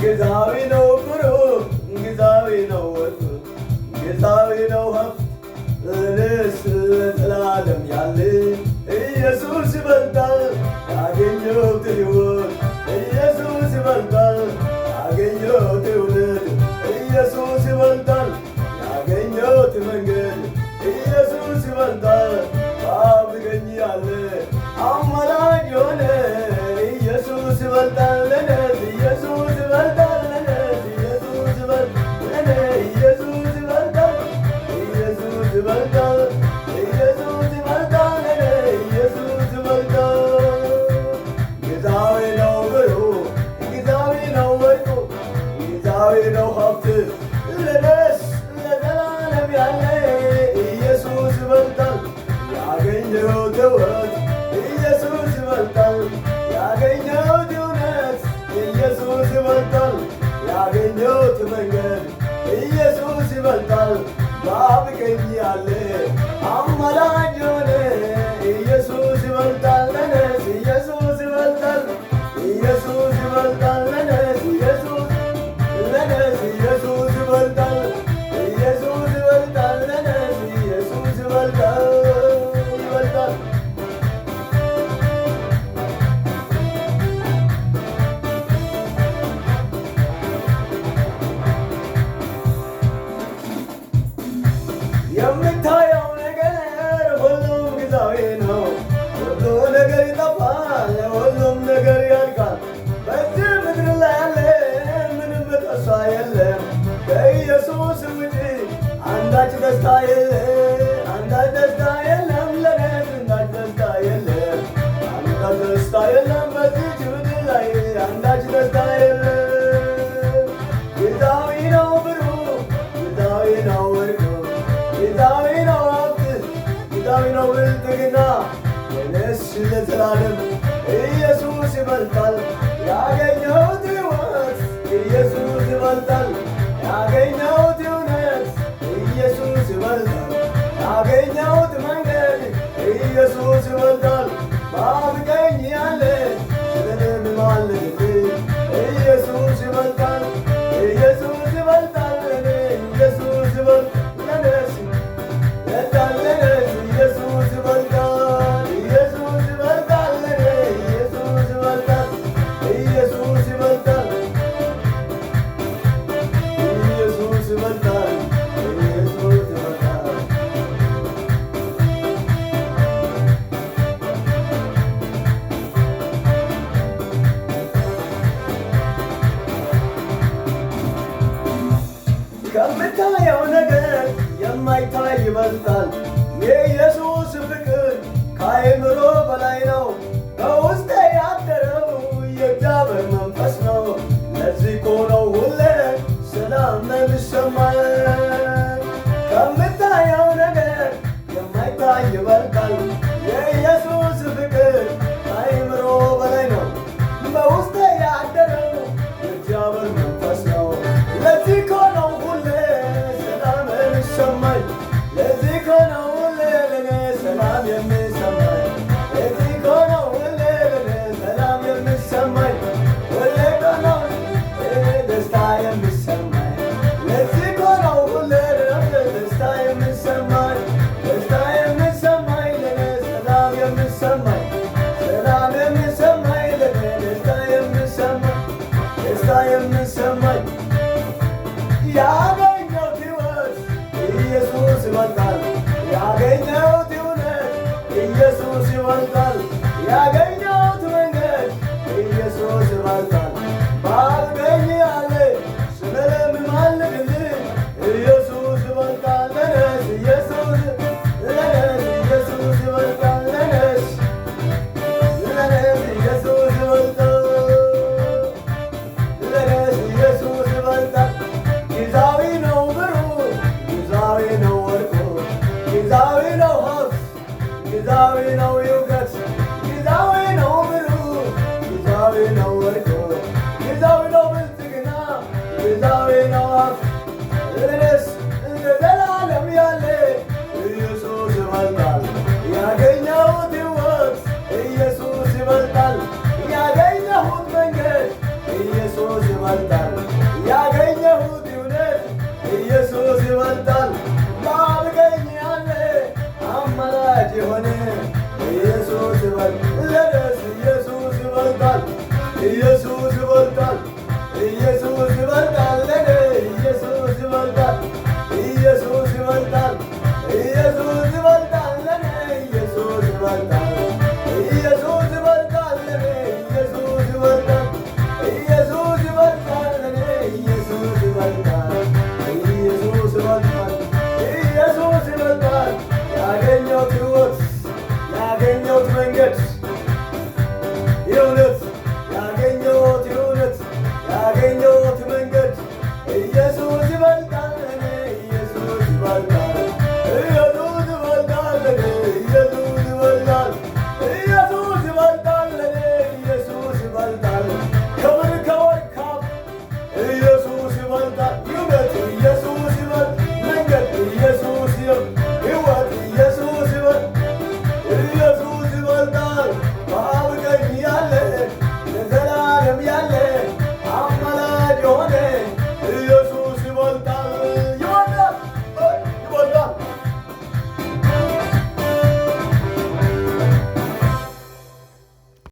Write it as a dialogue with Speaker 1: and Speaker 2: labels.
Speaker 1: ጊዜያዊ ነው ብሩክ ጊዜያዊ ነው ወርቅ ጊዜያዊ ነው ሀብት እኔስ ለዘላለም ያለ ኢየሱስ ይበልጣል ያገኘሁት ሕይወት ኢየሱስ ይበልጣል ያገኘሁት እውነት ኢየሱስ ይበልጣል ያገኘሁት መንገድ ኢየሱስ ይበልጣል በአብ ቀኝ ያለ አማላጅ የሆነ ኢየሱስ ይበልጣል ለእኔስ ኢየሱስ ይበልጣል ለእኔስ ኢየሱስ ይበልጣል ለእኔ ኢየሱስ ይበልጣል ኢየሱስ ይበልጣል ኢየሱስ ይበልጣል ለእኔ ኢየሱስ ይበልጣል ጊዜያዊ ነው ብሩክ ጊዜያዊ ነው ወርቁ ጊዜያዊ ነው ሀብት ለእኔስ ለዘላለም ያለ ኢየሱስ ይበልጣል ያገኘሁት ሕይወት ኢየሱስ ይበልጣል ያገኘሁት እውነት ኢየሱስ ይበልጣል ያገኘሁት መንገድ ኢየሱስ ይበልጣል በአብ ቀኝ ያለ አማላጅ የሆነ ኢየሱስ ይበልጣል ለእኔስ ኢየሱስ ይበልጣል ኢየሱስ ይበልጣል ለእኔስ ኢየሱስ ይበልጣል ኢየሱስ ይበልጣል ለእኔስ ኢየሱስ ይበልጣል ይበልጣል የምታየው ነገር ሁሉም ጊዜያዊ ነው። ሁሉ ነገር ይጠፋል፣ ሁሉም ነገር ያልቃል። በዚህ ምድር ላይ ያለ ምንም ተስፋ የለም። ከኢየሱስ ውጪ አንዳች ደስታ የለም፣ አንዳች ደስታ የለም። ለእኔስ አንዳች ደስታ የለም፣ አንዳች ደስታ የለም። በዚህች ምድር ላይ አንዳች ደስታ የለም። ጊዜያዊ ነው ብሩክ ጊዜያዊ ነው ወርቅ ጊዜያዊ ነው ሀብት ጊዜያዊ ነው ብልጥግና ለእኔስ ለዘላለም ኢየሱስ ይበልጣል ያገኘሁት ሕይወት ኢየሱስ ይበልጣል ያገኘሁት እውነት ኢየሱስ ይበልጣል ያገኘሁት መንገድ ኢየሱስ ይበልጣል በአብ ቀኝ ያለ ስለኔ የሚማልድልኝ ኢየሱስ ይበልጣል ኢየሱስ ይበልጣል ለእኔ ኢየሱስ ይበልጣል ለእኔስ ለእኔስ ኢየሱስ ይበልጣል ኢየሱስ ይበልጣል ለእኔ ኢየሱስ ይበልጣል ኢየሱስ ይበልጣል ኢየሱስ ይበልጣል ኢየሱስ ይበልጣል ከምታየው ነገር የማይታይ ይበልጣል የኢየሱስ ፍቅር ከአእምሮ በላይ ነው በውስጤ ያደረው የእግዚአብሔር መንፈስ ነው ለዚህ እኮ ነው ሁሌ ሰላም የሚሰማኝ ከምታየው ነገር የማይታይ ይበልጣል የኢየሱስ ፍቅር ከአእምሮ በላይ ነው በውስጤ ያደረው የእግዚአብሔር መንፈስ ነው ለዚህ እኮ ነው ሁሌ ሰላም የሚሰማኝ ለዚህ እኮ ነው ሁሌ ለእኔ ሰላም የሚሰማኝ ለዚህ እኮ ነው ሁሌ ለእኔ ሰላም የሚሰማኝ ሁሌ እኮ ነው ደስታ የሚሰማኝ ለዚህ እኮ ነው ሁሌ ለእኔ ደስታ የሚሰማኝ ደስታ የሚሰማኝ ለእኔ ሰላም የሚሰማኝ ሰላም የሚሰማኝ ለእኔ ደስታ የሚሰማኝ ደስታ የሚሰማኝ ያገኘሁት ሕይወት ኢየሱስ ይበልጣል ያገኘሁት እውነት ኢየሱስ ይበልጣል ያገኘሁት መንገድ ኢየሱስ ይበልጣል በአብ ቀኝ ያለ ስለኔ የሚማልድልኝ ኢየሱስ ይበልጣል ለእኔስ ኢየሱስ ይበልጣል ለእኔስ ኢየሱስ ይበልጣል ለእኔስ ኢየሱስ ይበልጣል ጊዜያዊ ነው ብሩክ ጊዜያዊ ነው ወርቁ ጊዜያዊ ነው ሀብት ጊዜያዊ ነው እውቀት ጊዜያዊ ነው ብሩክ ጊዜያዊ ነው ወርቁ ጊዜያዊ ነው ብልጥግና ጊዜያዊ ነው ሀብት ለእኔስ ለዘላለም ያለ ኢየሱስ ይበልጣል ያገኘሁት ሕይወት ኢየሱስ ይበልጣል ያገኘሁት መንገድ ኢየሱስ ይበልጣል ኢየሱስ ለኔስ ኢየሱስ ይበልጣል ኢየሱስ ይበልጣል ኢየሱስ ይበልጣል ለኔ ኢየሱስ ይበልጣል ኢየሱስ ይበልጣል ኢየሱስ ይበልጣል ለኔ ኢየሱስ ይበልጣል